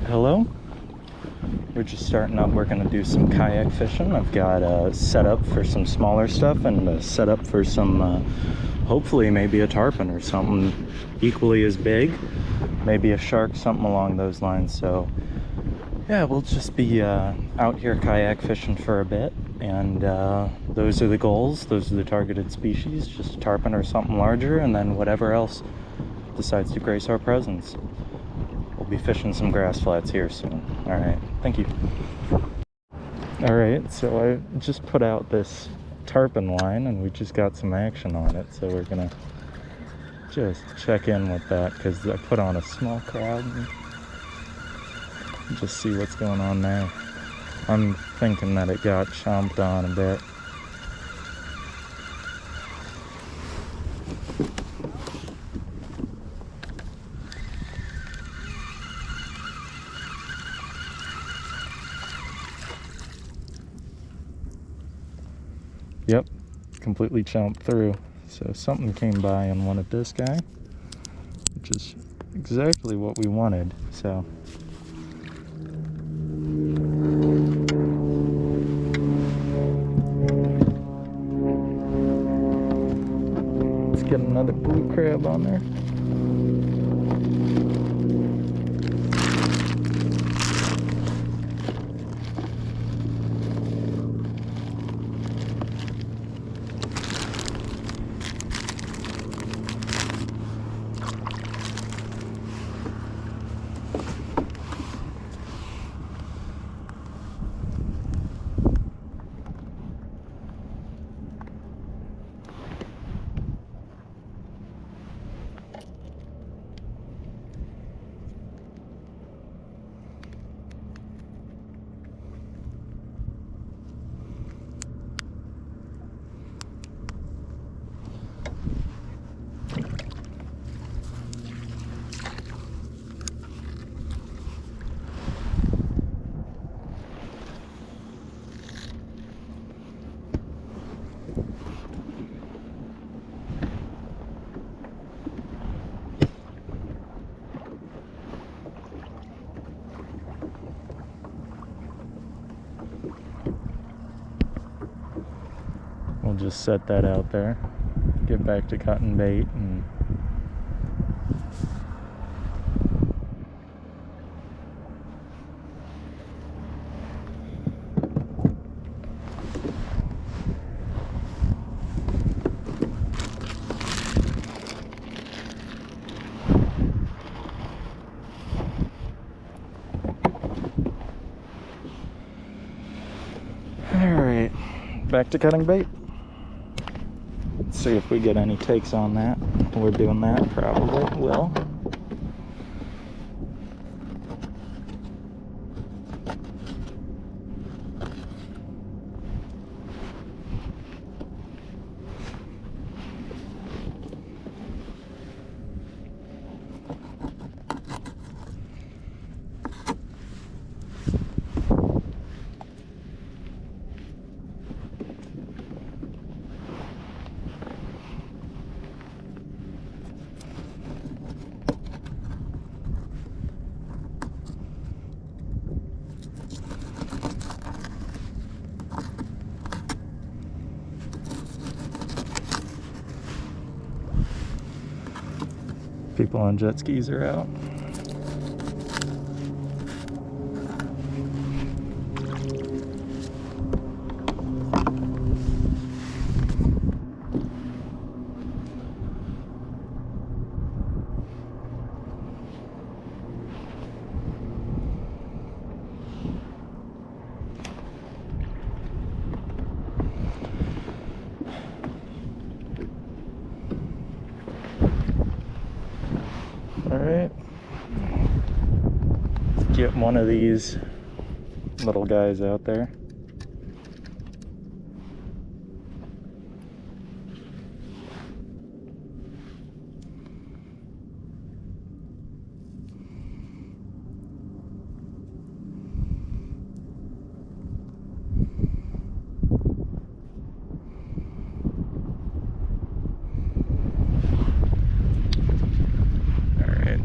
Hello. We're just starting up. We're going to do some kayak fishing. I've got a setup for some smaller stuff and a setup for some, hopefully maybe a tarpon or something equally as big. Maybe a shark, something along those lines. So yeah, we'll just be out here kayak fishing for a bit. And those are the goals. Those are the targeted species. Just a tarpon or something larger, and then whatever else decides to grace our presence. We'll be fishing some grass flats here soon. All right, thank you. All right, so I just put out this tarpon line and we just got some action on it. So we're gonna just check in with that because I put on a small crowd and just see what's going on there. I'm thinking that it got chomped on a bit. Yep, completely chomped through. So something came by and wanted this guy, which is exactly what we wanted. So let's get another blue crab on there. We'll just set that out there, get back to cutting bait, and alright, back to cutting bait. Let's see if we get any takes on that. We're doing that, probably will. People on jet skis are out. Alright, get one of these little guys out there.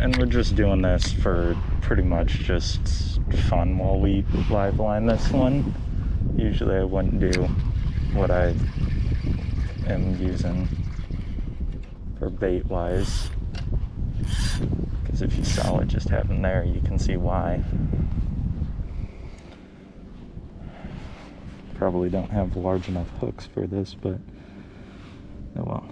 And we're just doing this for pretty much just fun while we live line this one. Usually I wouldn't do what I am using for bait wise, because if you saw it just happened there, you can see why. Probably don't have large enough hooks for this, but oh well.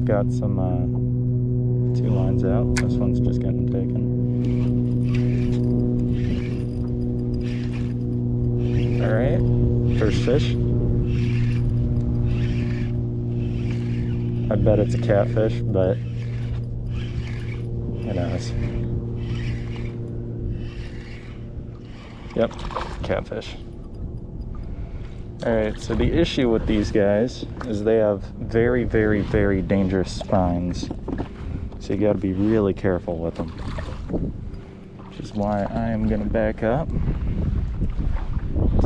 Got some 2 lines out. This one's just getting taken. Alright, first fish. I bet it's a catfish, but who knows. Yep, catfish. Alright, so the issue with these guys is they have very, very, very dangerous spines. So you gotta be really careful with them. Which is why I am gonna back up to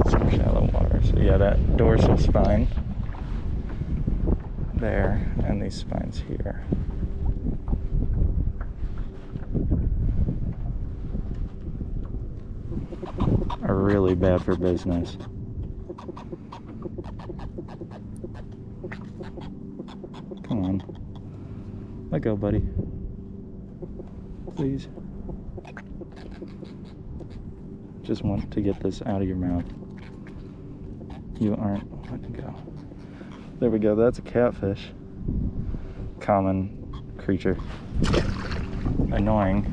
some shallow water. So yeah, that dorsal spine there, and these spines here. Are really bad for business. Come on. Let go, buddy. Please. Just want to get this out of your mouth. You aren't letting go. There we go. That's a catfish. Common creature. Annoying.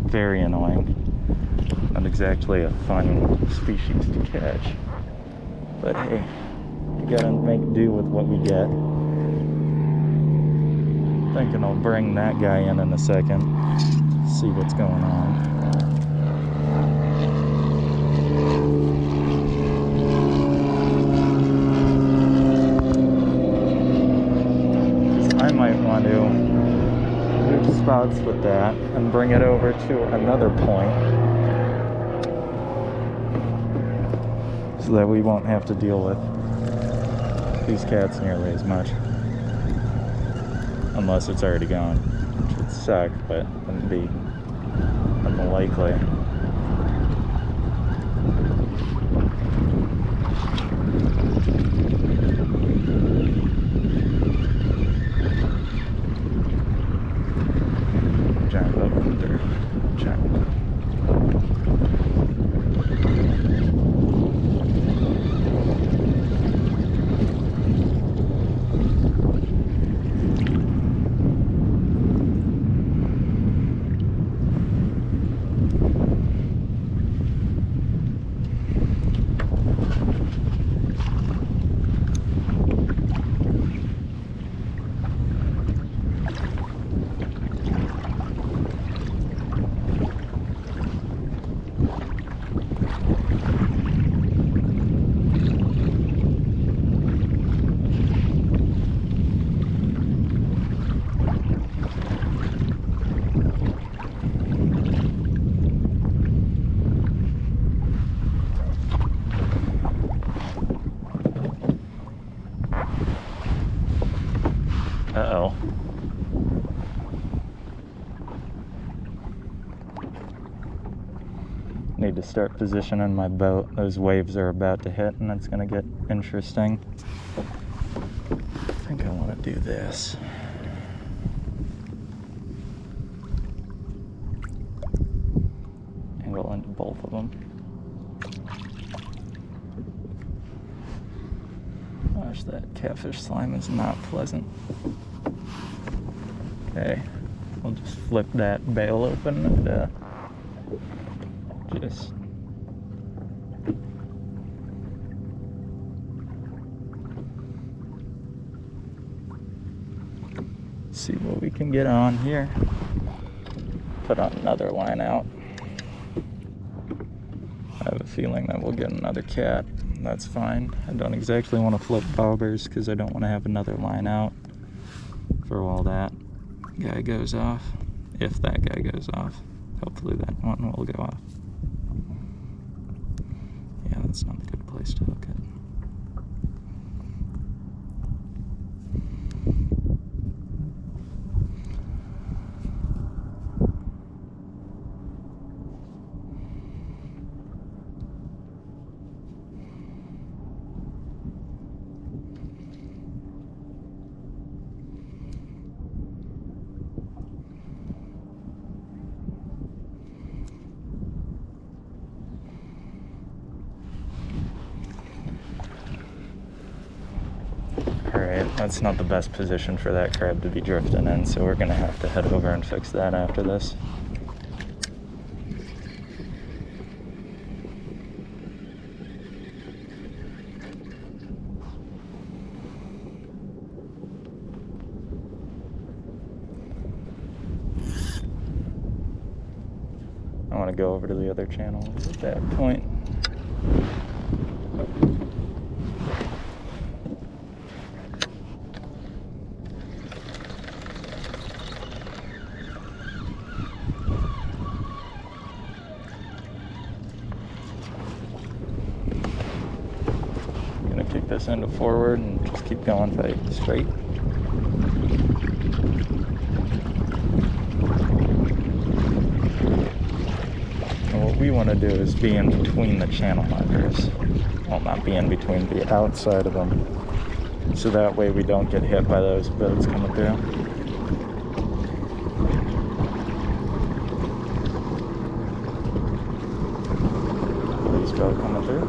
Very annoying. Not exactly a fun species to catch. But hey, you gotta make do with what we get. Thinking I'll bring that guy in a second. See what's going on. I might want to move spots with that and bring it over to another point so that we won't have to deal with these cats nearly as much. Unless it's already gone, which would suck, but wouldn't be unlikely. Giant boat there. Giant. Uh-oh. Need to start positioning my boat. Those waves are about to hit and it's gonna get interesting. I think I want to do this. Angle into both of them. Gosh, that catfish slime is not pleasant. Okay, we'll just flip that bail open and just see what we can get on here. Put on another line out. I have a feeling that we'll get another cat. That's fine. I don't exactly want to flip bobbers because I don't want to have another line out for all that guy goes off. If that guy goes off. Hopefully that one will go off. Yeah, that's not the good place to hook it. Alright, that's not the best position for that crab to be drifting in, so we're gonna have to head over and fix that after this. I want to go over to the other channel at that point. I'm gonna kick this into forward and just keep going straight. What we want to do is be in between the channel markers. Well, not be in between, be outside of them. So that way we don't get hit by those boats coming through. Police boat coming through.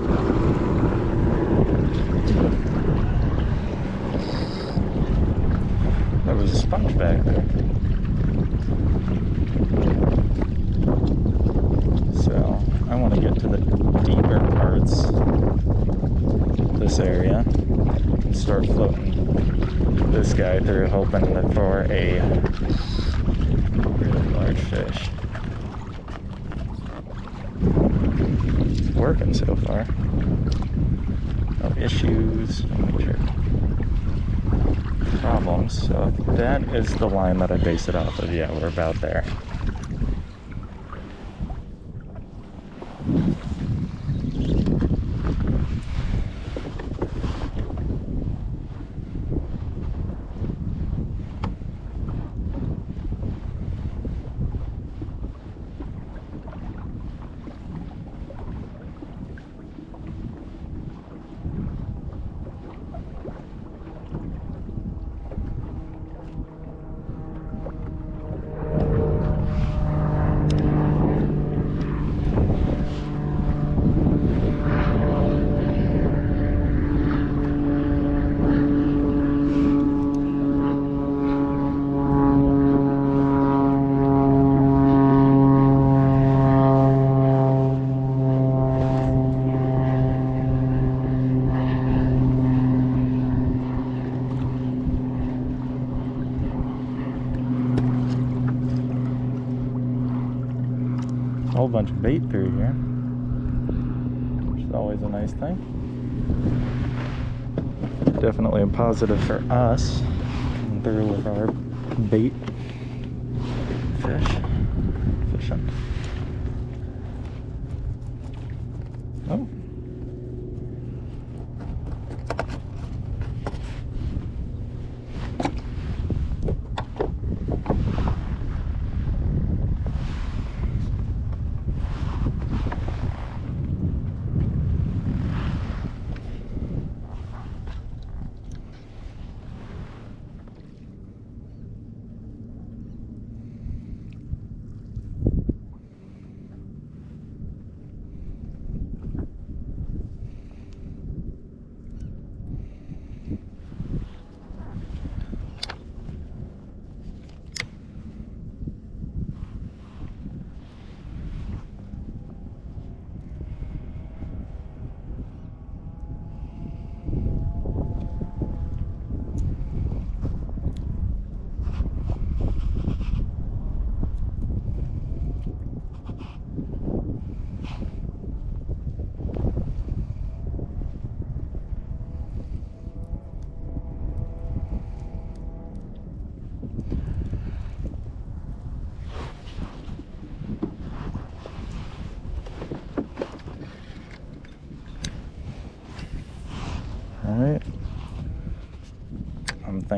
There was a sponge back there. I want to get to the deeper parts of this area and start floating this guy through, hoping for a really large fish. It's working so far. No issues, no major problems. So that is the line that I base it off of. Yeah, we're about there. A whole bunch of bait through here, which is always a nice thing. Definitely a positive for us. Coming through with our bait fishing. Oh.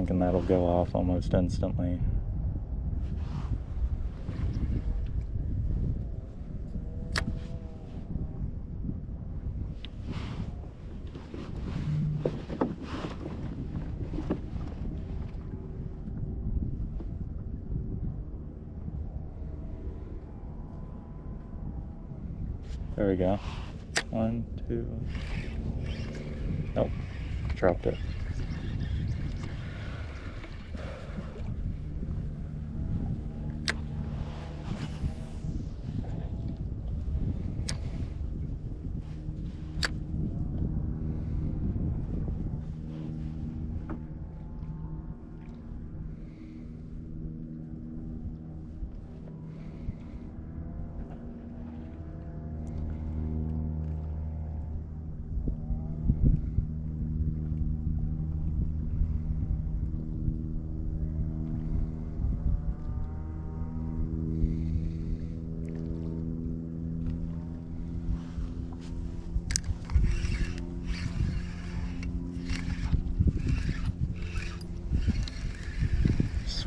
thinking that'll go off almost instantly. There we go. 1, 2. Nope. Dropped it.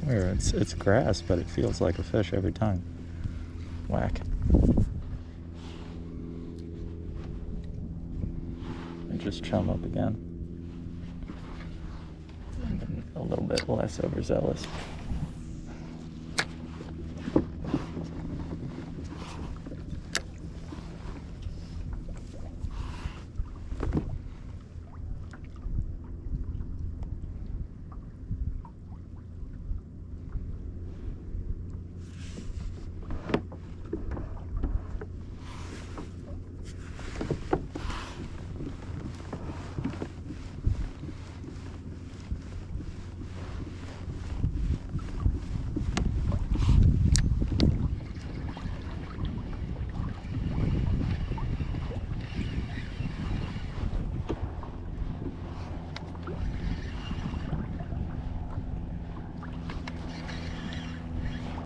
Swear it's grass, but it feels like a fish every time. Whack. And just chum up again. And a little bit less overzealous.